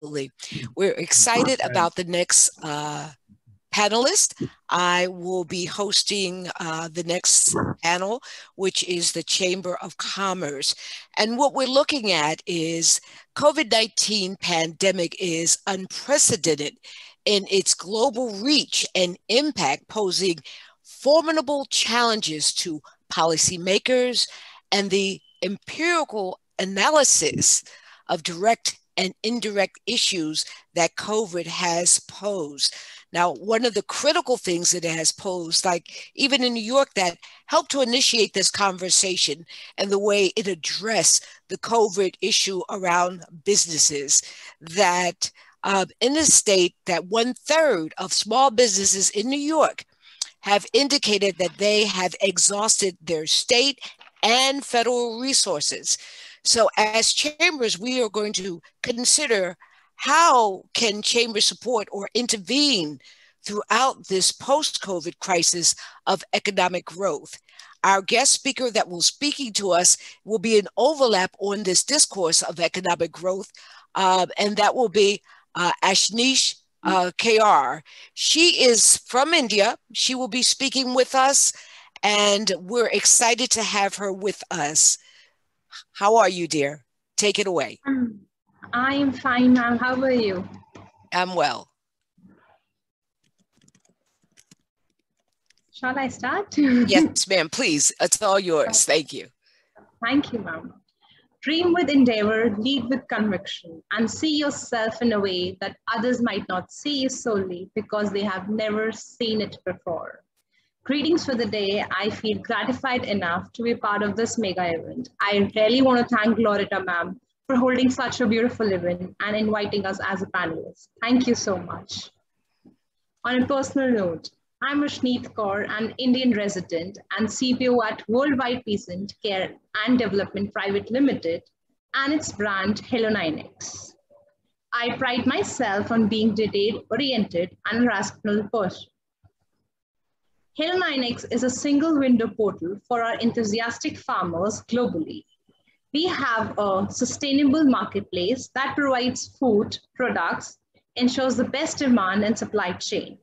Absolutely. We're excited about the next panelist. I will be hosting the next panel, which is the Chamber of Commerce. And what we're looking at is COVID-19 pandemic is unprecedented in its global reach and impact, posing formidable challenges to policymakers and the empirical analysis of direct and indirect issues that COVID has posed. Now, one of the critical things that it has posed, like even in New York, that helped to initiate this conversation and the way it addressed the COVID issue around businesses, that in the state that 1/3 of small businesses in New York have indicated that they have exhausted their state and federal resources. So as chambers, we are going to consider how can chambers support or intervene throughout this post-COVID crisis of economic growth. Our guest speaker that will speaking to us will be an overlap on this discourse of economic growth, and that will be Ashnish KR. She is from India. She will be speaking with us, and we're excited to have her with us. How are you, dear? Take it away. I'm fine, ma'am. How are you? I'm well. Shall I start? Yes, ma'am, please. It's all yours. Thank you. Thank you, ma'am. Dream with endeavor, lead with conviction, and see yourself in a way that others might not see you solely because they have never seen it before. Greetings for the day. I feel gratified enough to be part of this mega event. I really want to thank Loretta ma'am for holding such a beautiful event and inviting us as a panelist. Thank you so much. On a personal note, I'm Rashneet Kaur, an Indian resident and CPO at Worldwide Peasant Care and Development Private Limited and its brand Hello 9X. I pride myself on being detail-oriented and a rational person. Hello 9X is a single window portal for our enthusiastic farmers globally. We have a sustainable marketplace that provides food, products, ensures the best demand and supply chain.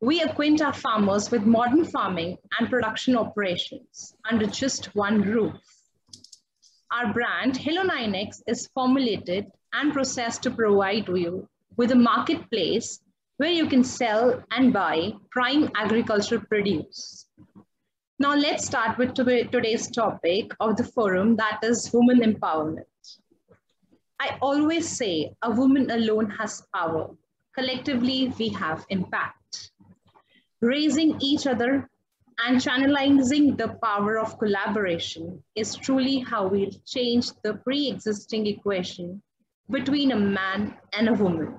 We acquaint our farmers with modern farming and production operations under just one roof. Our brand, Hello 9X, is formulated and processed to provide you with a marketplace where you can sell and buy prime agricultural produce. Now let's start with today's topic of the forum, that is women empowerment. I always say a woman alone has power. Collectively, we have impact. Raising each other and channelizing the power of collaboration is truly how we'll change the pre-existing equation between a man and a woman.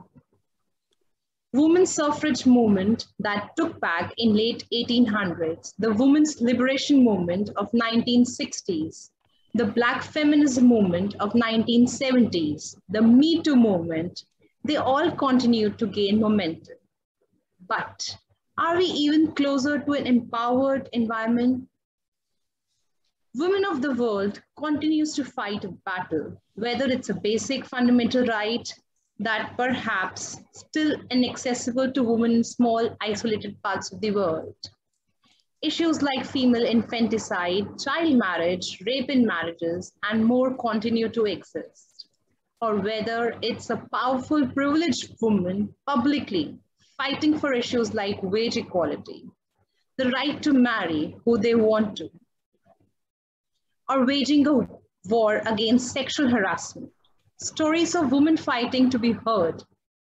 Women's suffrage movement that took back in late 1800s, the women's liberation movement of 1960s, the Black feminism movement of 1970s, the Me Too movement, they all continue to gain momentum. But are we even closer to an empowered environment? Women of the world continues to fight a battle, whether it's a basic fundamental right that perhaps still inaccessible to women in small isolated parts of the world. Issues like female infanticide, child marriage, rape in marriages, and more continue to exist. Or whether it's a powerful privileged woman publicly fighting for issues like wage equality, the right to marry who they want to, or waging a war against sexual harassment. Stories of women fighting to be heard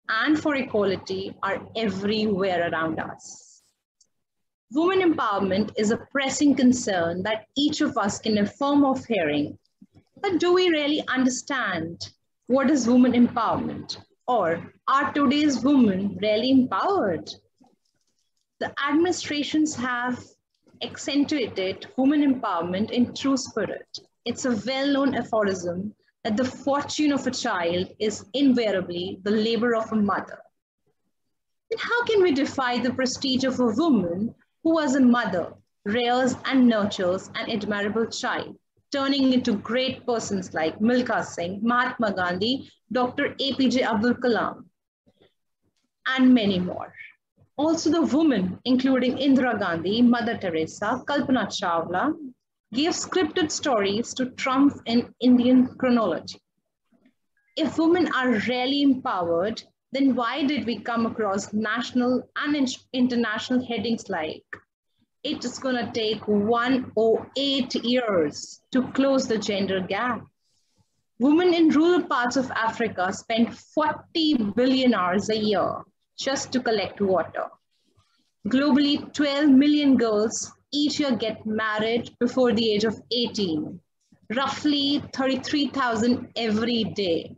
and for equality are everywhere around us. Women empowerment is a pressing concern that each of us can affirm of hearing. But do we really understand what is women empowerment? Or are today's women really empowered? The administrations have accentuated women empowerment in true spirit. It's a well-known aphorism that the fortune of a child is invariably the labor of a mother. Then how can we defy the prestige of a woman who as a mother rears and nurtures an admirable child? turning into great persons like Milkha Singh, Mahatma Gandhi, Dr. APJ Abdul Kalam, and many more. Also, the women, including Indira Gandhi, Mother Teresa, Kalpana Chawla, gave scripted stories to trump in Indian chronology. If women are really empowered, then why did we come across national and international headings like, it is going to take 108 years to close the gender gap? Women in rural parts of Africa spend 40 billion hours a year just to collect water. Globally, 12 million girls each year get married before the age of 18, roughly 33,000 every day.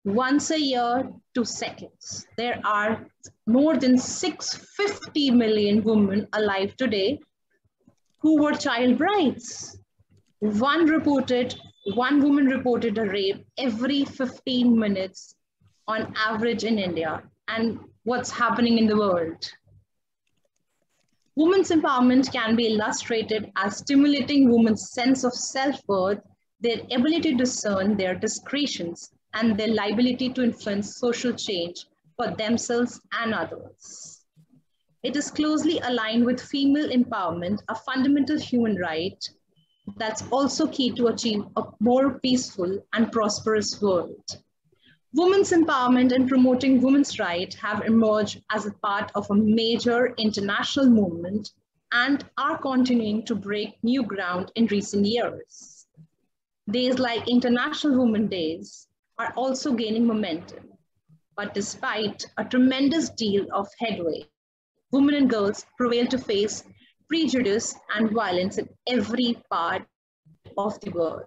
Once a year, 2 seconds. There are more than 650 million women alive today who were child brides. One woman reported a rape every 15 minutes on average in India. And what's happening in the world? Women's empowerment can be illustrated as stimulating women's sense of self-worth, their ability to discern their discretions, and their liability to influence social change for themselves and others. It is closely aligned with female empowerment, a fundamental human right that's also key to achieve a more peaceful and prosperous world. Women's empowerment and promoting women's rights have emerged as a part of a major international movement and are continuing to break new ground in recent years. Days like International Women's Days are also gaining momentum, but despite a tremendous deal of headway, women and girls prevail to face prejudice and violence in every part of the world.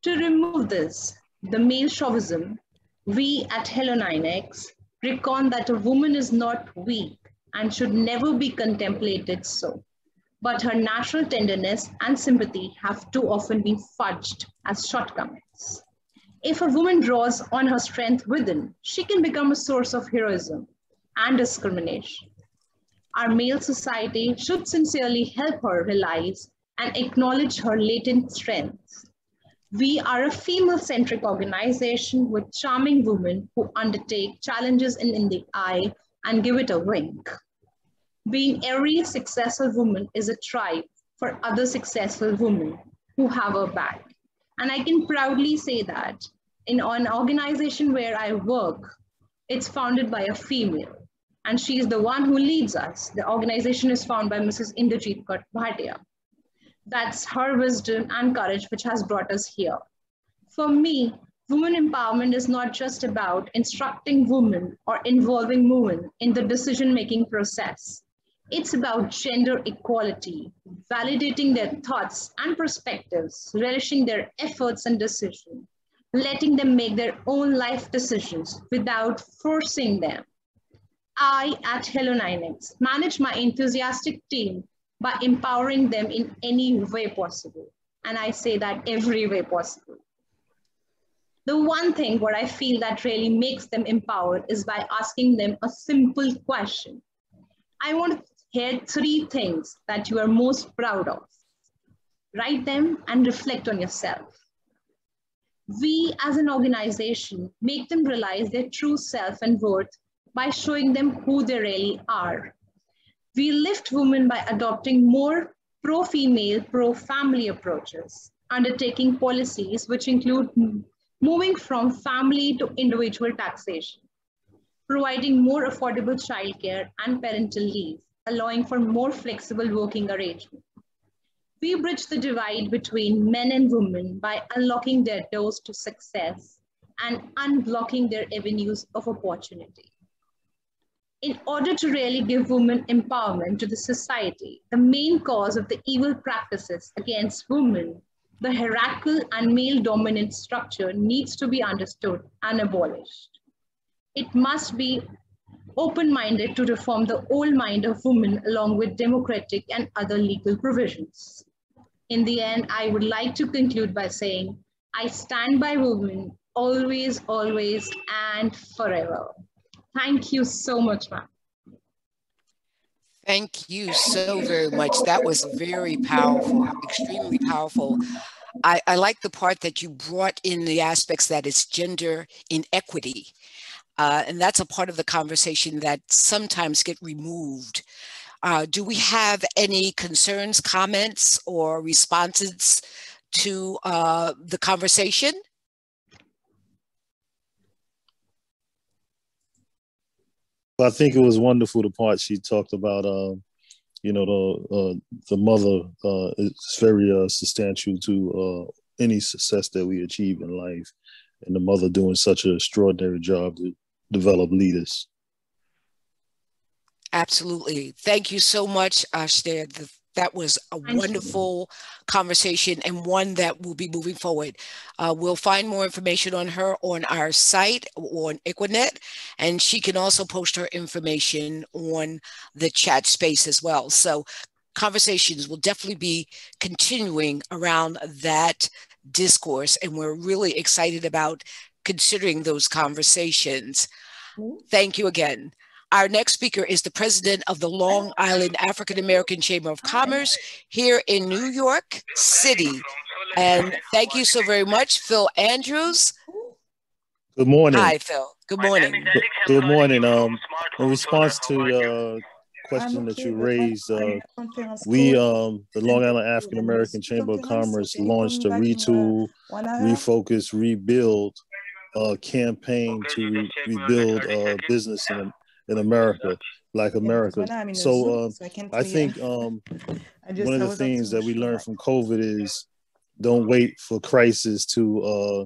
To remove this, the male chauvinism, we at Hello 9X recon that a woman is not weak and should never be contemplated so, but her natural tenderness and sympathy have too often been fudged as shortcomings. If a woman draws on her strength within, she can become a source of heroism and discrimination. Our male society should sincerely help her realize and acknowledge her latent strengths. We are a female-centric organization with charming women who undertake challenges in the eye and give it a wink. Being every successful woman is a tribe for other successful women who have her back. And I can proudly say that in an organization where I work, it's founded by a female, and she is the one who leads us. The organization is founded by Mrs. Inderjeet Kaur Bhatia. That's her wisdom and courage which has brought us here. For me, women empowerment is not just about instructing women or involving women in the decision-making process. It's about gender equality, validating their thoughts and perspectives, relishing their efforts and decisions, letting them make their own life decisions without forcing them. I, at Hello 9X, manage my enthusiastic team by empowering them in any way possible. And I say that every way possible. The one thing what I feel that really makes them empowered is by asking them a simple question. I want to hear 3 things that you are most proud of. Write them and reflect on yourself. We as an organization make them realize their true self and worth by showing them who they really are. We lift women by adopting more pro-female, pro-family approaches, undertaking policies which include moving from family to individual taxation, providing more affordable childcare and parental leave, allowing for more flexible working arrangements. We bridge the divide between men and women by unlocking their doors to success and unblocking their avenues of opportunity. In order to really give women empowerment to the society, the main cause of the evil practices against women, the hierarchical and male-dominant structure needs to be understood and abolished. It must be open-minded to reform the old mind of women along with democratic and other legal provisions. In the end, I would like to conclude by saying, I stand by women always, always, and forever. Thank you so much, ma'am. Thank you so very much. That was very powerful, extremely powerful. I like the part that you brought in the aspects that it's gender inequity. And that's a part of the conversation that sometimes get removed. Do we have any concerns, comments, or responses to the conversation? I think it was wonderful the part she talked about. The mother is very substantial to any success that we achieve in life, and the mother doing such an extraordinary job to develop leaders. Absolutely. Thank you so much, Ashter. That was a wonderful conversation and one that will be moving forward. We'll find more information on her on our site or on Equinet, and she can also post her information on the chat space as well. So conversations will definitely be continuing around that discourse, and we're really excited about considering those conversations. Thank you again. Our next speaker is the president of the Long Island African American Chamber of Commerce here in New York City. And thank you so very much, Phil Andrews. Good morning. Hi, Phil. Good morning. Good morning. In response to the question that you raised, we, the Long Island African American Chamber of Commerce, launched a retool, refocus, rebuild campaign to rebuild business in America, like America. So I think one of the things that we learned from COVID is don't wait for crisis to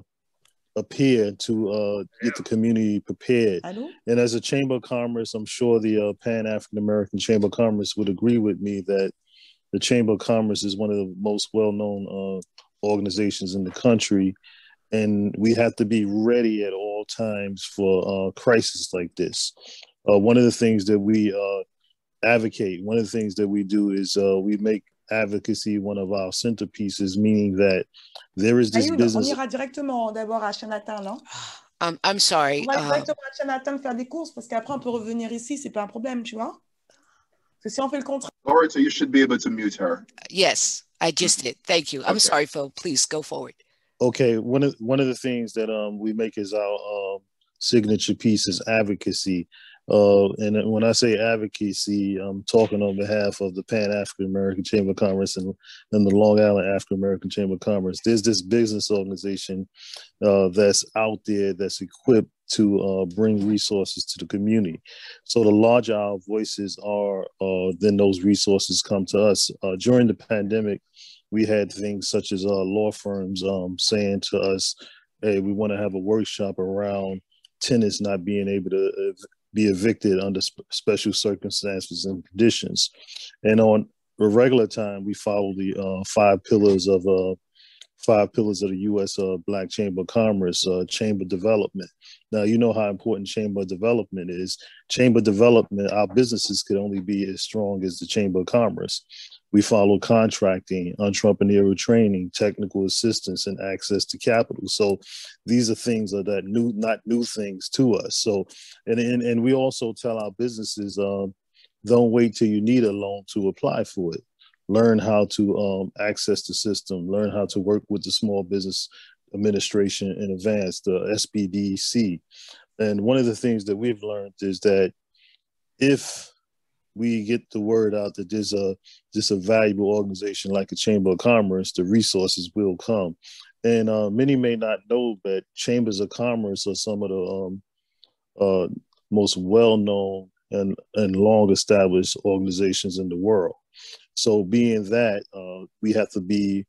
appear to get the community prepared. And as a Chamber of Commerce, I'm sure the Pan-African American Chamber of Commerce would agree with me that the Chamber of Commerce is one of the most well-known organizations in the country. And we have to be ready at all times for crises like this. One of the things that we advocate, one of the things that we do is we make advocacy one of our centerpieces, meaning that there is this business. On ira directement d'abord à Chinatown, non? I'm sorry. On va directement à Chinatown faire des courses parce qu'après on peut revenir ici, c'est pas un problème, tu vois? Parce que si on fait le contraire. All right, so you should be able to mute her. Yes, I just did. Thank you. I'm sorry, Phil. Please go forward. Okay, one of the things that we make as our signature piece is advocacy. And when I say advocacy, I'm talking on behalf of the Pan-African American Chamber of Commerce and the Long Island African American Chamber of Commerce. There's this business organization that's out there that's equipped to bring resources to the community. So the larger our voices are, then those resources come to us. During the pandemic, we had things such as law firms saying to us, hey, we want to have a workshop around tenants not being able to be evicted under special circumstances and conditions. And on a regular time, we follow the five pillars of the U.S. Black Chamber of Commerce, chamber development. Now, you know how important chamber development is. Chamber development, our businesses could only be as strong as the Chamber of Commerce. We follow contracting, entrepreneurial training, technical assistance, and access to capital. So these are things that not new things to us. So, and we also tell our businesses, don't wait till you need a loan to apply for it. Learn how to access the system, learn how to work with the Small Business Administration in advance, the SBDC. And one of the things that we've learned is that if we get the word out that there's a valuable organization like the Chamber of Commerce, the resources will come. And many may not know that chambers of commerce are some of the most well-known and long-established organizations in the world. So being that, we have to be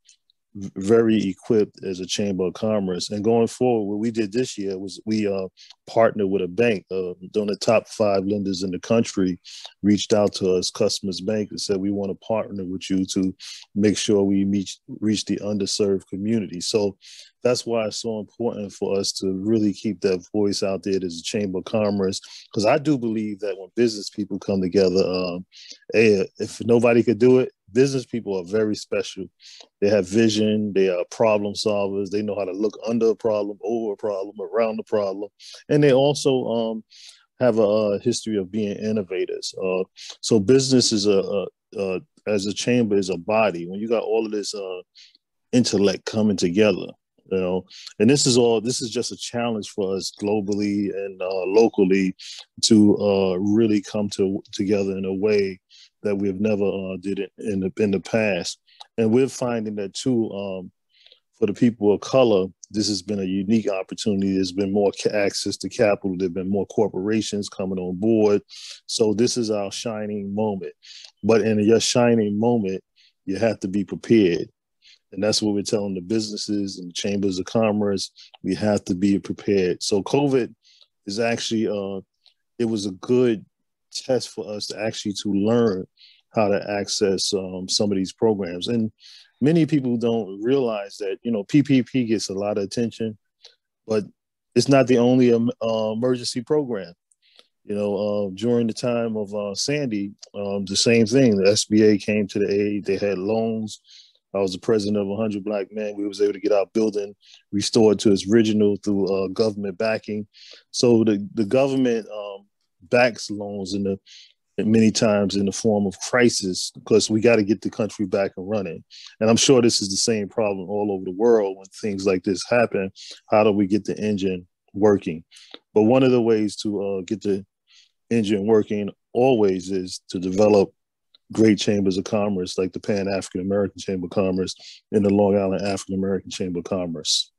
very equipped as a Chamber of Commerce. And going forward, what we did this year was we partnered with a bank. One of the top 5 lenders in the country reached out to us, Customers Bank, and said, we want to partner with you to make sure we reach the underserved community. So that's why it's so important for us to really keep that voice out there as a Chamber of Commerce, because I do believe that when business people come together, if nobody could do it, business people are very special. They have vision, they are problem solvers, they know how to look under a problem, over a problem, around the problem, and they also have a history of being innovators. So business is as a chamber is a body. When you got all of this intellect coming together, you know. And this is just a challenge for us globally and locally to really come together in a way that we've never did it in the past. And we're finding that too, for the people of color, this has been a unique opportunity. There's been more access to capital. There've been more corporations coming on board. So this is our shining moment. But in your shining moment, you have to be prepared. And that's what we're telling the businesses and the chambers of commerce. We have to be prepared. So COVID is actually, it was a good test for us to learn how to access some of these programs. And many people don't realize that, you know, PPP gets a lot of attention, but it's not the only emergency program. You know, during the time of Sandy, the same thing. The SBA came to the aid. They had loans. I was the president of 100 Black Men. We was able to get our building restored to its original through government backing. So the government backs loans and many times in the form of crisis, because we got to get the country back and running. And I'm sure this is the same problem all over the world when things like this happen. How do we get the engine working? But one of the ways to get the engine working always is to develop great chambers of commerce like the Pan African American Chamber of Commerce and the Long Island African American Chamber of Commerce.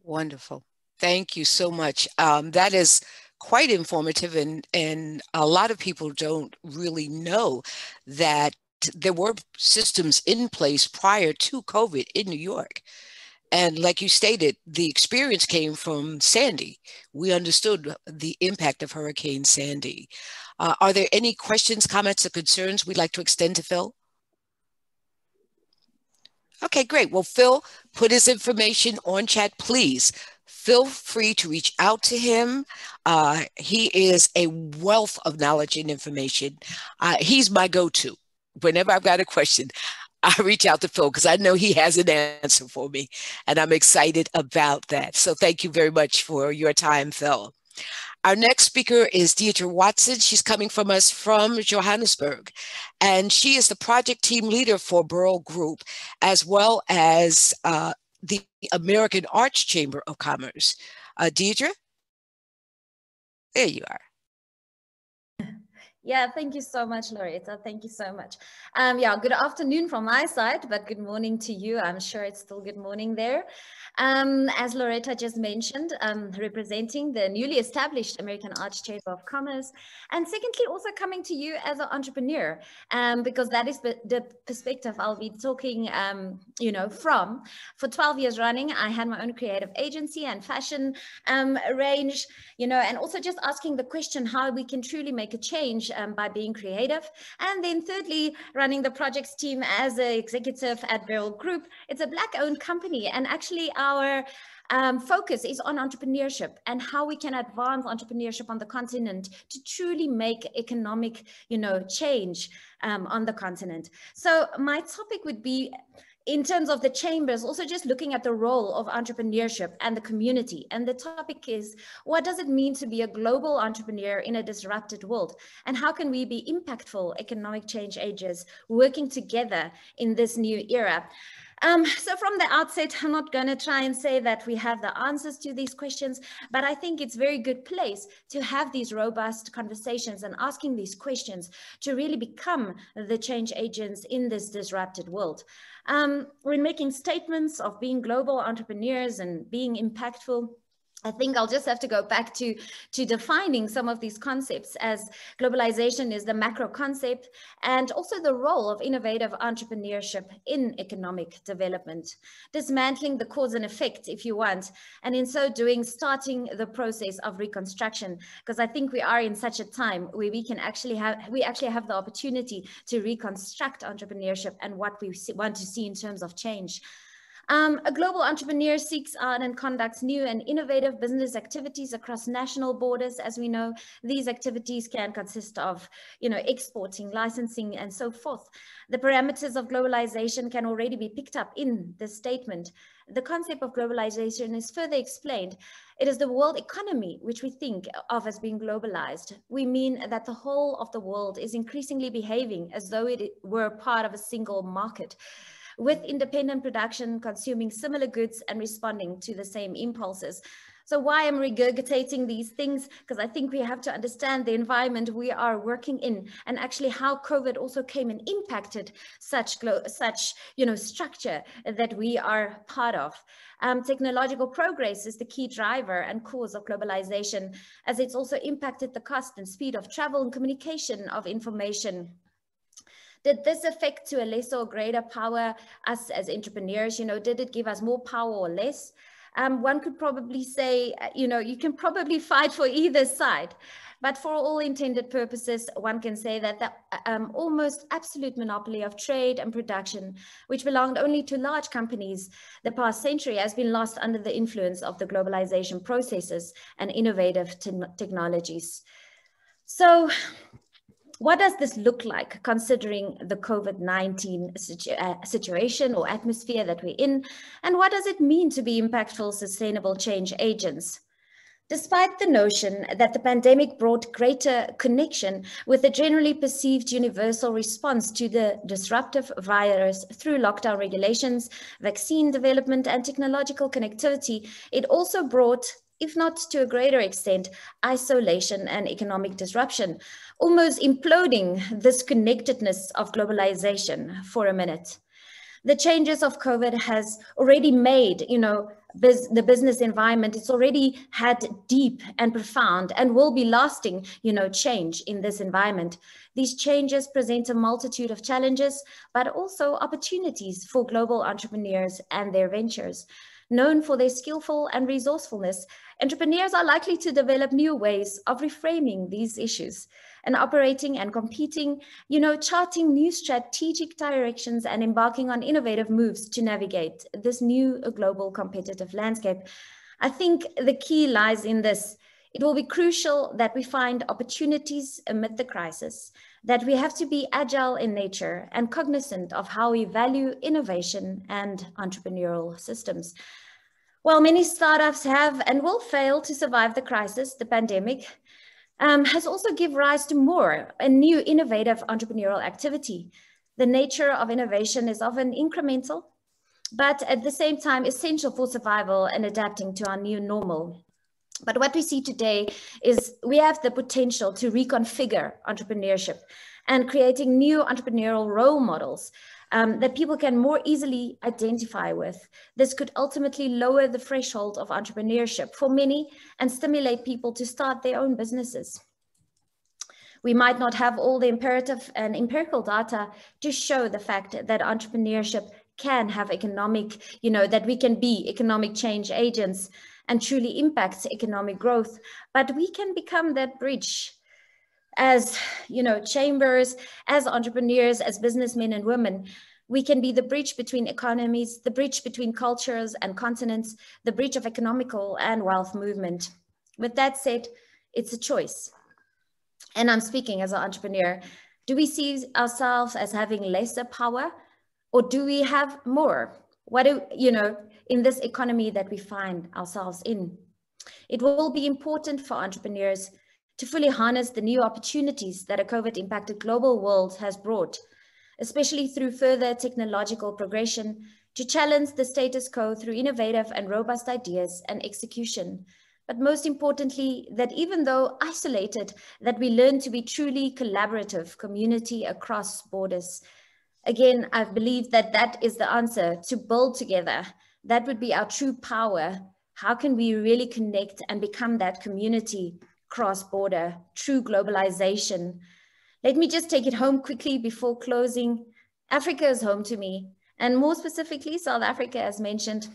Wonderful. Thank you so much. That is quite informative, and a lot of people don't really know that there were systems in place prior to COVID in New York. And like you stated, the experience came from Sandy. We understood the impact of Hurricane Sandy. Are there any questions, comments, or concerns we'd like to extend to Phil? Okay, great. Well, Phil put his information on chat, please. Feel free to reach out to him. He is a wealth of knowledge and information. He's my go-to. Whenever I've got a question, I reach out to Phil because I know he has an answer for me, and I'm excited about that. So thank you very much for your time, Phil. Our next speaker is Deirdre Watson. She's coming from us from Johannesburg, and she is the project team leader for Burl Group, as well as the American Arts Chamber of Commerce. Deirdre? There you are. Yeah, thank you so much, Loretta. Thank you so much. Yeah, good afternoon from my side, but good morning to you. I'm sure it's still good morning there. As Loretta just mentioned, representing the newly established American Arts Chamber of Commerce, and secondly, also coming to you as an entrepreneur, because that is the perspective I'll be talking, you know, from. For 12 years running, I had my own creative agency and fashion range, you know, and also just asking the question how we can truly make a change by being creative. And then thirdly, running the projects team as an executive at Burl Group. It's a Black-owned company, and actually our focus is on entrepreneurship and how we can advance entrepreneurship on the continent to truly make economic, you know, change on the continent. So my topic would be, in terms of the chambers, also just looking at the role of entrepreneurship and the community. And the topic is, what does it mean to be a global entrepreneur in a disrupted world? And how can we be impactful economic change agents working together in this new era? So from the outset, I'm not going to try and say that we have the answers to these questions, but I think it's a very good place to have these robust conversations and asking these questions to really become the change agents in this disrupted world. We're making statements of being global entrepreneurs and being impactful. I think I'll just have to go back to defining some of these concepts, as globalization is the macro concept, and also the role of innovative entrepreneurship in economic development, dismantling the cause and effect, if you want, and in so doing, starting the process of reconstruction, because I think we are in such a time where we actually have the opportunity to reconstruct entrepreneurship and what we want to see in terms of change. A global entrepreneur seeks out and conducts new and innovative business activities across national borders. As we know, these activities can consist of, you know, exporting, licensing, and so forth. The parameters of globalization can already be picked up in this statement. The concept of globalization is further explained. It is the world economy which we think of as being globalized. We mean that the whole of the world is increasingly behaving as though it were part of a single market, with independent production, consuming similar goods and responding to the same impulses. So why I'm regurgitating these things? Because I think we have to understand the environment we are working in, and actually how COVID also came and impacted such structure that we are part of. Technological progress is the key driver and cause of globalization, as it's also impacted the cost and speed of travel and communication of information. Did this affect to a lesser or greater power us as entrepreneurs? Did it give us more power or less? One could probably say, you can probably fight for either side, but for all intended purposes, one can say that the almost absolute monopoly of trade and production, which belonged only to large companies the past century, has been lost under the influence of the globalization processes and innovative technologies. So, what does this look like considering the COVID-19 situation or atmosphere that we're in? And what does it mean to be impactful, sustainable change agents? Despite the notion that the pandemic brought greater connection with a generally perceived universal response to the disruptive virus through lockdown regulations, vaccine development, and technological connectivity, it also brought, if not to a greater extent, isolation and economic disruption, almost imploding this connectedness of globalization for a minute. The changes of COVID has already made, the business environment, it's already had deep and profound and will be lasting, change in this environment. These changes present a multitude of challenges, but also opportunities for global entrepreneurs and their ventures. Known for their skillful and resourcefulness, entrepreneurs are likely to develop new ways of reframing these issues and operating and competing, charting new strategic directions and embarking on innovative moves to navigate this new global competitive landscape. I think the key lies in this. It will be crucial that we find opportunities amid the crisis, that we have to be agile in nature and cognizant of how we value innovation and entrepreneurial systems. While many startups have and will fail to survive the crisis, the pandemic has also given rise to more and new innovative entrepreneurial activity. The nature of innovation is often incremental, but at the same time essential for survival and adapting to our new normal. But what we see today is we have the potential to reconfigure entrepreneurship and creating new entrepreneurial role models that people can more easily identify with. This could ultimately lower the threshold of entrepreneurship for many and stimulate people to start their own businesses. We might not have all the imperative and empirical data to show the fact that entrepreneurship can have economic, that we can be economic change agents and truly impact economic growth, but we can become that bridge as, chambers, as entrepreneurs, as businessmen and women. We can be the bridge between economies, the bridge between cultures and continents, the bridge of economical and wealth movement. With that said, it's a choice. And I'm speaking as an entrepreneur. Do we see ourselves as having lesser power, or do we have more? What do, in this economy that we find ourselves in? It will be important for entrepreneurs to fully harness the new opportunities that a COVID-impacted global world has brought, especially through further technological progression, to challenge the status quo through innovative and robust ideas and execution. But most importantly, that even though isolated, that we learn to be truly collaborative community across borders. Again, I believe that that is the answer, to build together. That would be our true power. How can we really connect and become that community cross-border, true globalization? Let me just take it home quickly before closing. Africa is home to me, and more specifically, South Africa, as mentioned.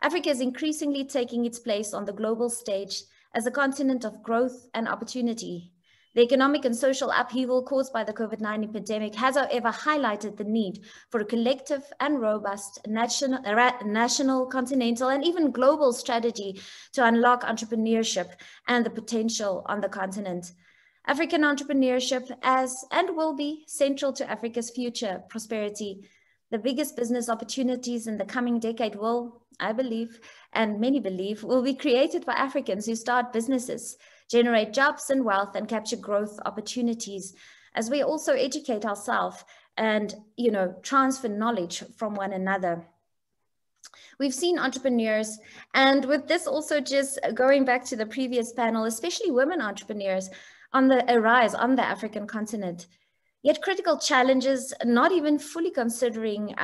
Africa is increasingly taking its place on the global stage as a continent of growth and opportunity. The economic and social upheaval caused by the COVID-19 pandemic has, however, highlighted the need for a collective and robust national, continental, and even global strategy to unlock entrepreneurship and the potential on the continent. African entrepreneurship as and will be central to Africa's future prosperity. The biggest business opportunities in the coming decade will, I believe, and many believe, will be created by Africans who start businesses, generate jobs and wealth, and capture growth opportunities, as we also educate ourselves and, you know, transfer knowledge from one another. We've seen entrepreneurs, and with this also just going back to the previous panel, especially women entrepreneurs on the arise on the African continent. Yet critical challenges, not even fully considering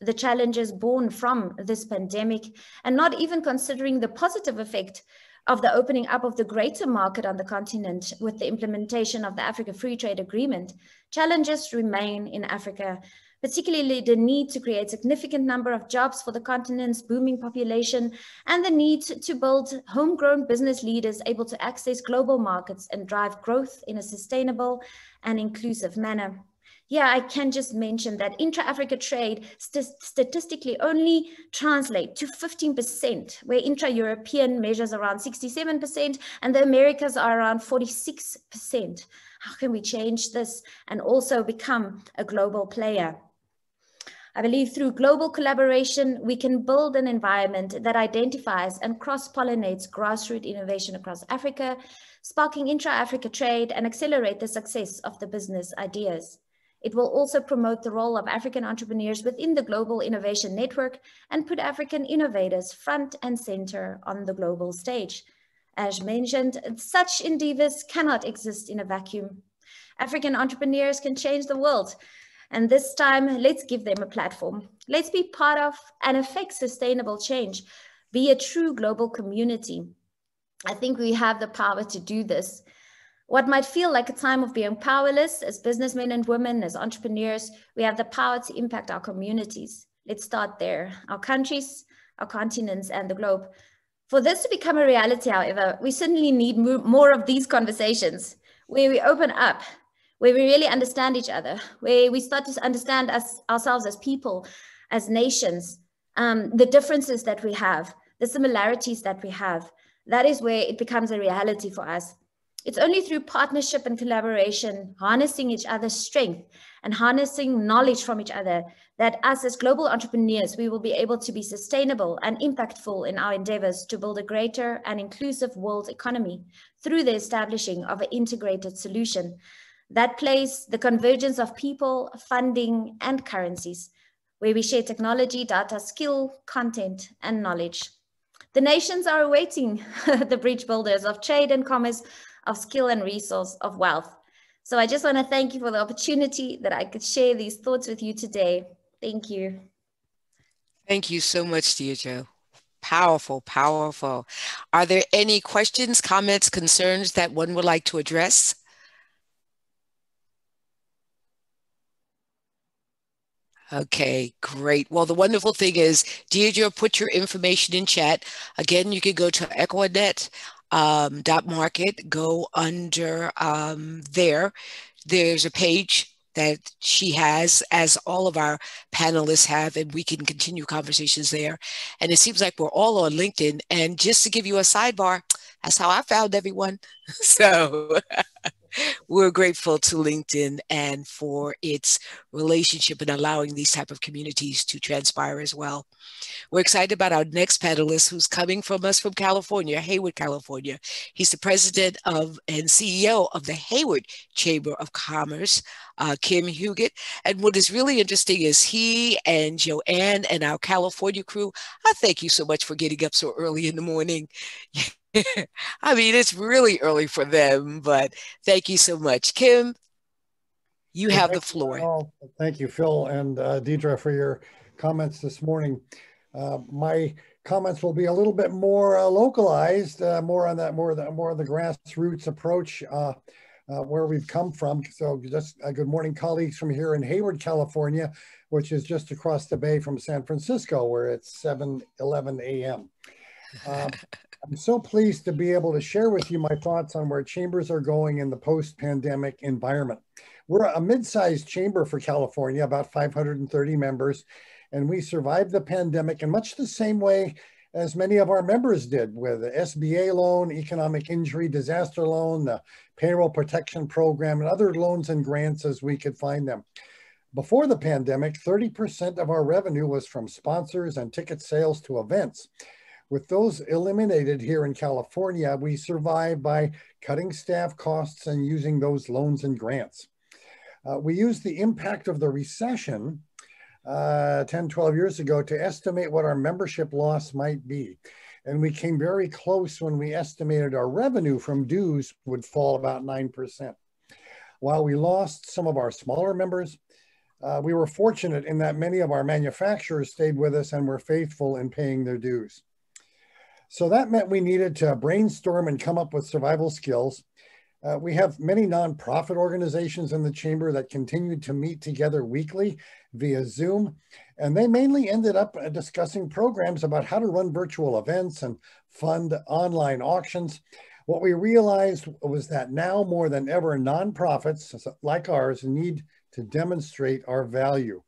the challenges born from this pandemic, and not even considering the positive effect of the opening up of the greater market on the continent with the implementation of the Africa Free Trade Agreement. Challenges remain in Africa, particularly the need to create significant number of jobs for the continent's booming population, and the need to build homegrown business leaders able to access global markets and drive growth in a sustainable and inclusive manner. Yeah, I can just mention that intra-Africa trade statistically only translate to 15%, where intra-European measures around 67% and the Americas are around 46%. How can we change this and also become a global player? I believe through global collaboration, we can build an environment that identifies and cross-pollinates grassroots innovation across Africa, sparking intra-Africa trade and accelerate the success of the business ideas. It will also promote the role of African entrepreneurs within the global innovation network and put African innovators front and center on the global stage. As mentioned, such endeavors cannot exist in a vacuum. African entrepreneurs can change the world. And this time, let's give them a platform. Let's be part of and affect sustainable change, be a true global community. I think we have the power to do this. What might feel like a time of being powerless as businessmen and women, as entrepreneurs, we have the power to impact our communities. Let's start there, our countries, our continents, and the globe. For this to become a reality, however, we certainly need more of these conversations where we open up, where we really understand each other, where we start to understand ourselves as people, as nations, the differences that we have, the similarities that we have. That is where it becomes a reality for us. It's only through partnership and collaboration, harnessing each other's strength and harnessing knowledge from each other, that us as global entrepreneurs, we will be able to be sustainable and impactful in our endeavors to build a greater and inclusive world economy through the establishing of an integrated solution that plays the convergence of people, funding, and currencies, where we share technology, data, skill, content, and knowledge. The nations are awaiting the bridge builders of trade and commerce, of skill and resource, of wealth. So I just want to thank you for the opportunity that I could share these thoughts with you today. Thank you. Thank you so much, Deirdre. Powerful, powerful. Are there any questions, comments, concerns that one would like to address? Okay, great. Well, the wonderful thing is, Deirdre, put your information in chat. Again, you can go to equinet.market, go under there. There's a page that she has, as all of our panelists have, and we can continue conversations there. And it seems like we're all on LinkedIn. And just to give you a sidebar, that's how I found everyone. So we're grateful to LinkedIn and for its relationship and allowing these type of communities to transpire as well. We're excited about our next panelist, who's coming from us from California, Hayward, California. He's the president of and CEO of the Hayward Chamber of Commerce, Kim Huguet. And what is really interesting is he and Joanne and our California crew, I thank you so much for getting up so early in the morning. I mean, it's really early for them, but thank you so much. Kim, you have the floor. Thank you, Phil and Deirdre, for your comments this morning. My comments will be a little bit more localized, more of the grassroots approach where we've come from. So just good morning, colleagues from here in Hayward, California, which is just across the bay from San Francisco, where it's 7:11 a.m. I'm so pleased to be able to share with you my thoughts on where chambers are going in the post-pandemic environment. We're a mid-sized chamber for California, about 530 members, and we survived the pandemic in much the same way as many of our members did, with the SBA loan, economic injury disaster loan, the payroll protection program, and other loans and grants as we could find them. Before the pandemic, 30% of our revenue was from sponsors and ticket sales to events. With those eliminated here in California, we survived by cutting staff costs and using those loans and grants. We used the impact of the recession 10, 12 years ago to estimate what our membership loss might be. And we came very close when we estimated our revenue from dues would fall about 9%. While we lost some of our smaller members, we were fortunate in that many of our manufacturers stayed with us and were faithful in paying their dues. So that meant we needed to brainstorm and come up with survival skills. We have many nonprofit organizations in the chamber that continued to meet together weekly via Zoom, and they mainly ended up discussing programs about how to run virtual events and fund online auctions. What we realized was that now more than ever, nonprofits like ours need to demonstrate our value.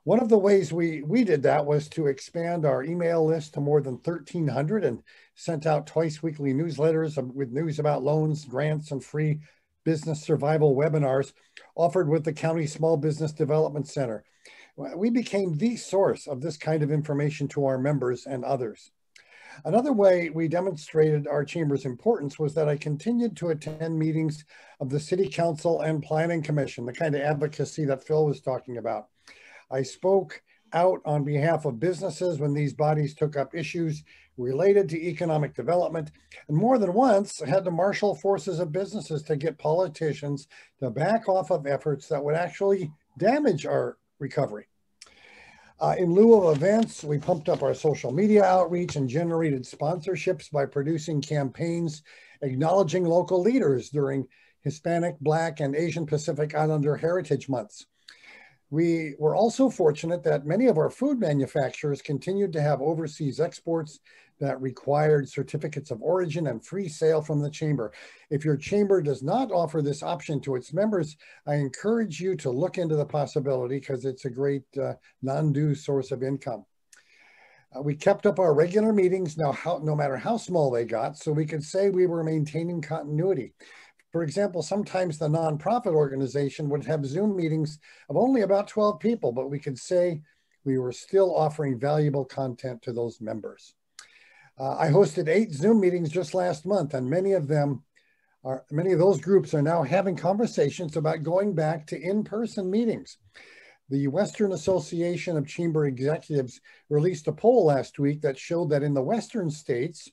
One of the ways we did that was to expand our email list to more than 1,300 and sent out twice weekly newsletters with news about loans, grants, and free business survival webinars offered with the County Small Business Development Center. We became the source of this kind of information to our members and others. Another way we demonstrated our chamber's importance was that I continued to attend meetings of the City Council and Planning Commission, the kind of advocacy that Phil was talking about. I spoke out on behalf of businesses when these bodies took up issues related to economic development, and more than once had to marshal forces of businesses to get politicians to back off of efforts that would actually damage our recovery. In lieu of events, we pumped up our social media outreach and generated sponsorships by producing campaigns acknowledging local leaders during Hispanic, Black, and Asian Pacific Islander Heritage Months. We were also fortunate that many of our food manufacturers continued to have overseas exports that required certificates of origin and free sale from the chamber. If your chamber does not offer this option to its members, I encourage you to look into the possibility because it's a great non-due source of income. We kept up our regular meetings, no matter how small they got, so we could say we were maintaining continuity. For example, sometimes the nonprofit organization would have Zoom meetings of only about 12 people, but we could say we were still offering valuable content to those members. I hosted 8 Zoom meetings just last month, and many of those groups are now having conversations about going back to in-person meetings. The Western Association of Chamber Executives released a poll last week that showed that in the Western states,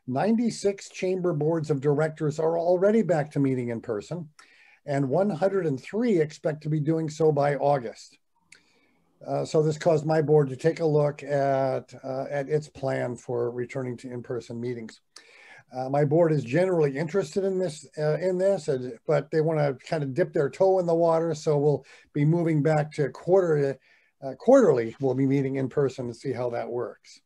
96 chamber boards of directors are already back to meeting in person, and 103 expect to be doing so by August. So this caused my board to take a look at its plan for returning to in-person meetings. My board is generally interested in this, but they want to kind of dip their toe in the water, so we'll be moving back to quarterly. We'll be meeting in person and see how that works.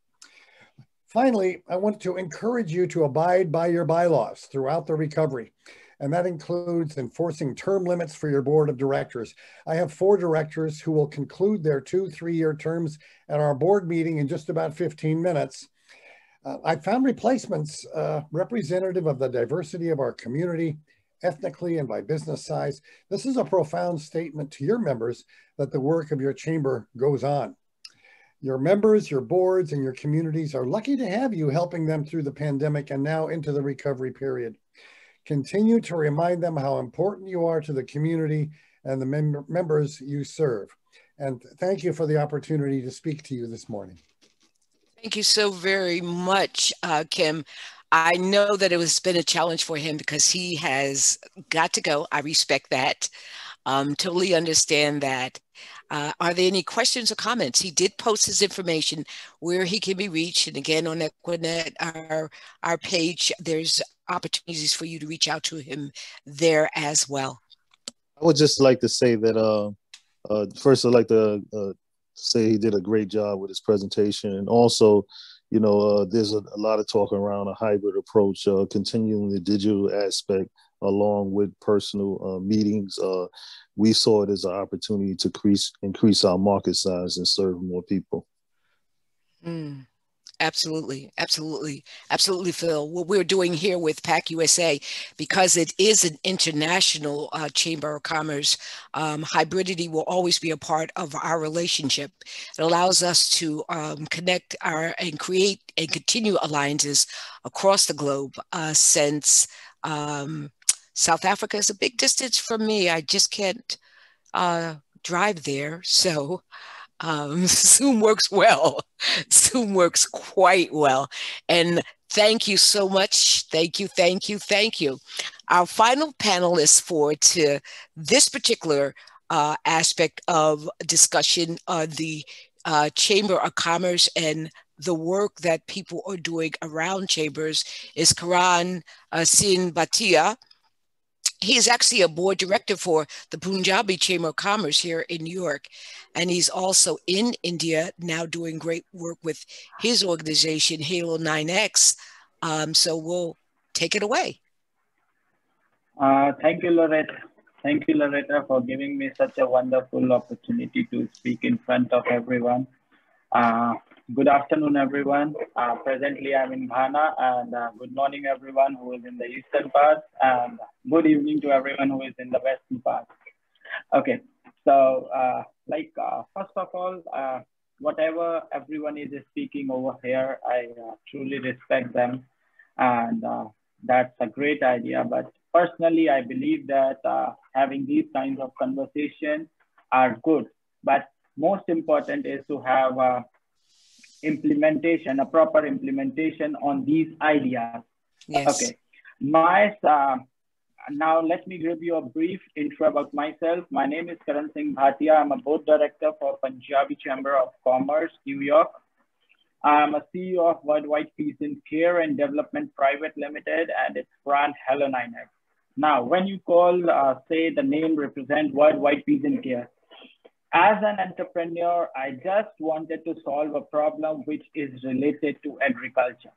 Finally, I want to encourage you to abide by your bylaws throughout the recovery, and that includes enforcing term limits for your board of directors. I have 4 directors who will conclude their 2 3-year terms at our board meeting in just about 15 minutes. I found replacements representative of the diversity of our community, ethnically and by business size. This is a profound statement to your members that the work of your chamber goes on. Your members, your boards, and your communities are lucky to have you helping them through the pandemic and now into the recovery period. Continue to remind them how important you are to the community and the members you serve. And thank you for the opportunity to speak to you this morning. Thank you so very much, Kim. I know that it has been a challenge for him because he has got to go. I respect that. Totally understand that. Are there any questions or comments? He did post his information where he can be reached. And again, on Equinet, our page, there's opportunities for you to reach out to him there as well. I would just like to say that, first, I'd like to say he did a great job with his presentation. And also, you know, there's a lot of talk around a hybrid approach, continuing the digital aspect along with personal meetings. We saw it as an opportunity to increase our market size and serve more people. Absolutely, absolutely, absolutely, Phil. What we're doing here with PACC USA, because it is an international chamber of commerce, hybridity will always be a part of our relationship. It allows us to connect and create and continue alliances across the globe since South Africa is a big distance from me. I just can't drive there. So Zoom works well. Zoom works quite well. And thank you so much. Thank you, thank you, thank you. Our final panelists for this particular aspect of discussion on the Chamber of Commerce and the work that people are doing around chambers is Karan Singh Bhatia. He is actually a board director for the Punjabi Chamber of Commerce here in New York. And he's also in India now doing great work with his organization, Halo 9X. So we'll take it away. Thank you, Loretta. Thank you, Loretta, for giving me such a wonderful opportunity to speak in front of everyone. Good afternoon, everyone. Presently, I'm in Ghana, and good morning, everyone who is in the eastern part, and good evening to everyone who is in the western part. Okay, so first of all, whatever everyone is speaking over here, I truly respect them, and that's a great idea. But personally, I believe that having these kinds of conversations are good, but most important is to have implementation, a proper implementation on these ideas. Yes. Okay. Now let me give you a brief intro about myself. My name is Karan Singh Bhatia. I'm a board director for Punjabi Chamber of Commerce, New York. I'm a CEO of Worldwide Peace in Care and Development Private Limited and its brand Hello 9X. Now, when you say the name represent Worldwide Peace in Care, as an entrepreneur, I just wanted to solve a problem which is related to agriculture.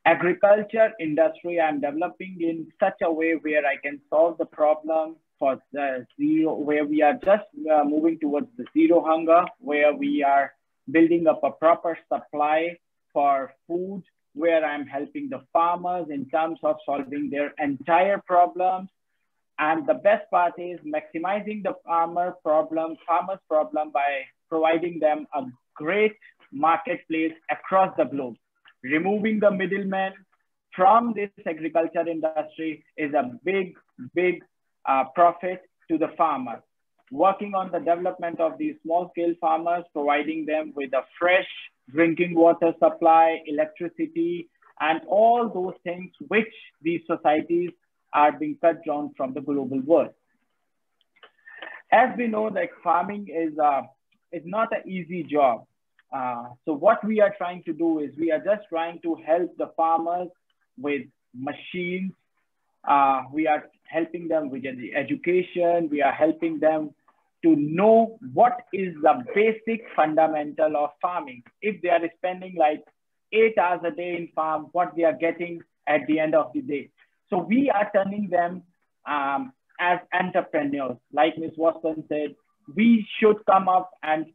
Agriculture industry I'm developing in such a way where I can solve the problem for the zero, where we are just moving towards the zero hunger, where we are building up a proper supply for food, where I'm helping the farmers in terms of solving their entire problems. And the best part is maximizing the farmer's problem by providing them a great marketplace across the globe. Removing the middlemen from this agriculture industry is a big profit to the farmer. Working on the development of these small-scale farmers, providing them with a fresh drinking water supply, electricity, and all those things which these societies are being cut down from the global world. As we know, that farming is not an easy job. So what we are trying to do is we are just trying to help the farmers with machines. We are helping them with the education. We are helping them to know what is the basic fundamental of farming. If they are spending like 8 hours a day in farm, what they are getting at the end of the day. So we are turning them as entrepreneurs. Like Ms. Watson said, we should come up and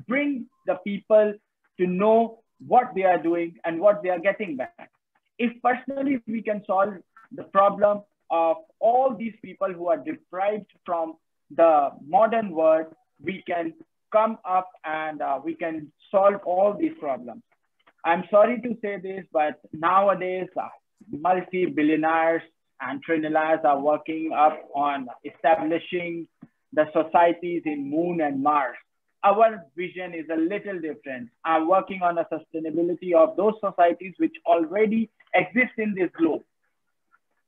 bring the people to know what they are doing and what they are getting back. If personally we can solve the problem of all these people who are deprived from the modern world, we can come up and we can solve all these problems. I'm sorry to say this, but nowadays, multi-billionaires and trillionaires are working up on establishing the societies in Moon and Mars. Our vision is a little different. I'm working on a sustainability of those societies which already exist in this globe.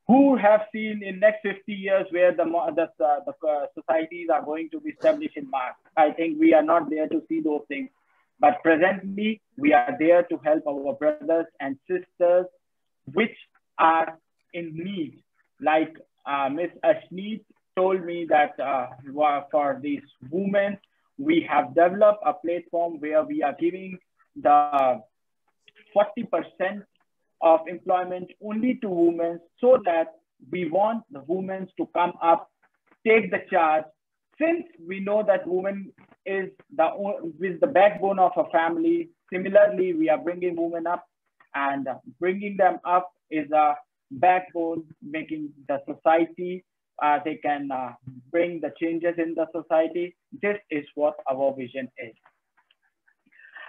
Who have seen in next 50 years where the societies are going to be established in Mars? I think we are not there to see those things. But presently, we are there to help our brothers and sisters which are in need. Like Ms. Ashneet told me that for these women, we have developed a platform where we are giving the 40% of employment only to women, so that we want the women to come up, take the charge. Since we know that women is the backbone of a family, similarly, we are bringing women up, and bringing them up is a backbone, making the society, they can bring the changes in the society. This is what our vision is.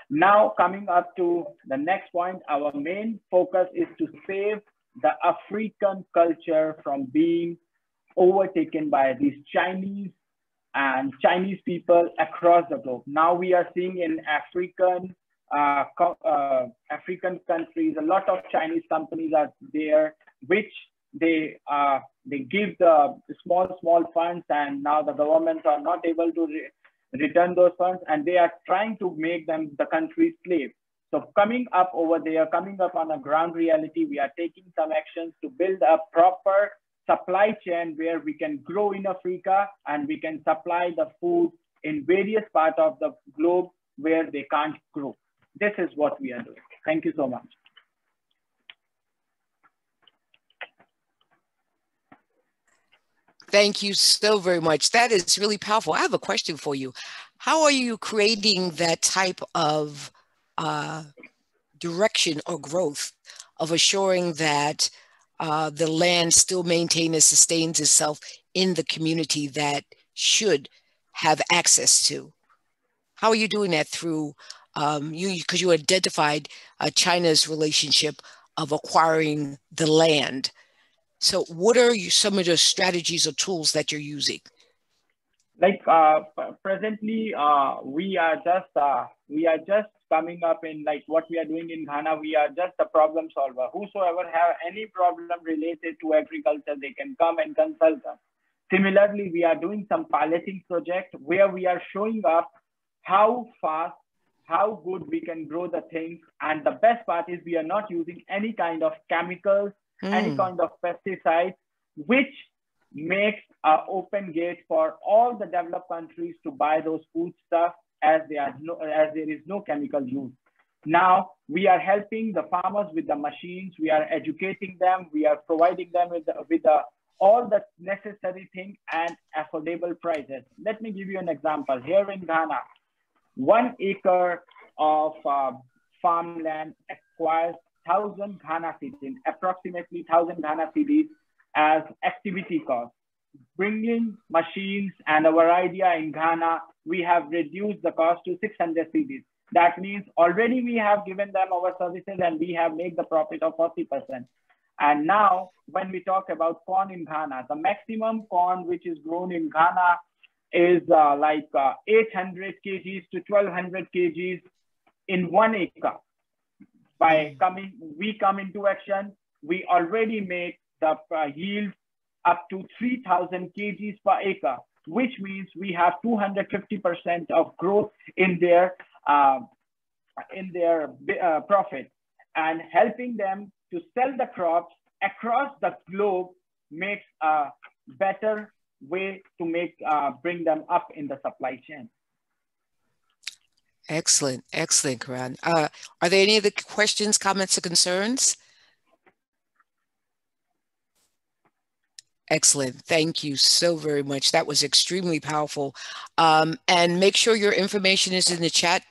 Now, coming up to the next point, our main focus is to save the African culture from being overtaken by these Chinese and Chinese people across the globe. Now we are seeing in African countries, a lot of Chinese companies are there, which they give the small funds, and now the governments are not able to return those funds, and they are trying to make them the country's slave. So coming up over there, coming up on a ground reality, we are taking some actions to build a proper supply chain where we can grow in Africa and we can supply the food in various parts of the globe where they can't grow. This is what we are doing. Thank you so much. Thank you so very much. That is really powerful. I have a question for you. How are you creating that type of direction or growth of assuring that the land still maintains and sustains itself in the community that should have access to? How are you doing that through because you identified China's relationship of acquiring the land? So what are some of the strategies or tools that you're using? Like presently, we are just coming up in like what we are doing in Ghana. We are just a problem solver. Whosoever have any problem related to agriculture, they can come and consult us. Similarly, we are doing some piloting project where we are showing up how fast, how good we can grow the things. And the best part is we are not using any kind of chemicals, any kind of pesticides, which makes an open gate for all the developed countries to buy those food stuff as there is no chemical use. Now we are helping the farmers with the machines. We are educating them. We are providing them with all the necessary things and affordable prices. Let me give you an example. Here in Ghana, 1 acre of farmland acquires 1,000 Ghana cedis, approximately 1,000 Ghana cedis as activity cost. Bringing machines and our idea in Ghana, we have reduced the cost to 600 cedis. That means already we have given them our services and we have made the profit of 40%. And now when we talk about corn in Ghana, the maximum corn which is grown in Ghana is 800 kgs to 1,200 kgs in 1 acre. We come into action, we already make the yield up to 3,000 kgs per acre, which means we have 250% of growth in their profit, and helping them to sell the crops across the globe makes a better way to bring them up in the supply chain. Excellent, excellent, Karan. Are there any other questions, comments, or concerns? Excellent. Thank you so very much. That was extremely powerful. And make sure your information is in the chat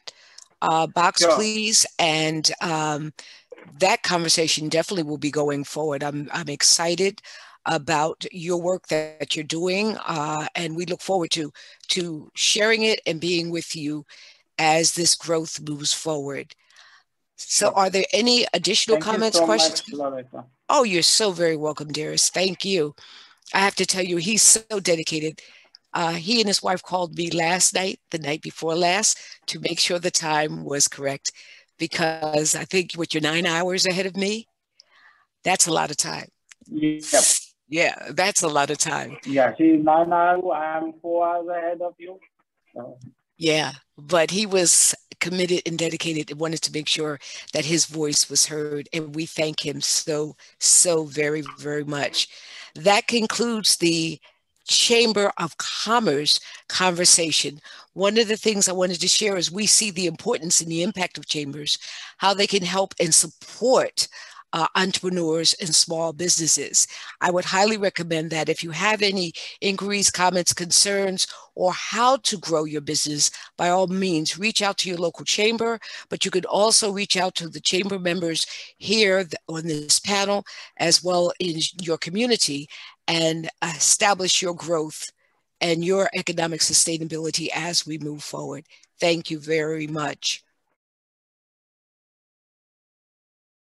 box, sure, please. And that conversation definitely will be going forward. I'm excited about your work that you're doing, and we look forward to sharing it and being with you as this growth moves forward. So are there any additional comments, questions? Oh, you're so very welcome, dearest. Thank you. I have to tell you, he's so dedicated. He and his wife called me last night, the night before last, to make sure the time was correct, because I think you're 9 hours ahead of me. That's a lot of time. Yep. Yeah, that's a lot of time. Yeah, she's 9 hours. I am 4 hours ahead of you. So. Yeah, but he was committed and dedicated and wanted to make sure that his voice was heard. And we thank him so very, very much. That concludes the Chamber of Commerce conversation. One of the things I wanted to share is we see the importance and the impact of chambers, how they can help and support entrepreneurs and small businesses. I would highly recommend that if you have any inquiries, comments, concerns, or how to grow your business, by all means, reach out to your local chamber, but you could also reach out to the chamber members here on this panel, as well in your community, and establish your growth and your economic sustainability as we move forward. Thank you very much.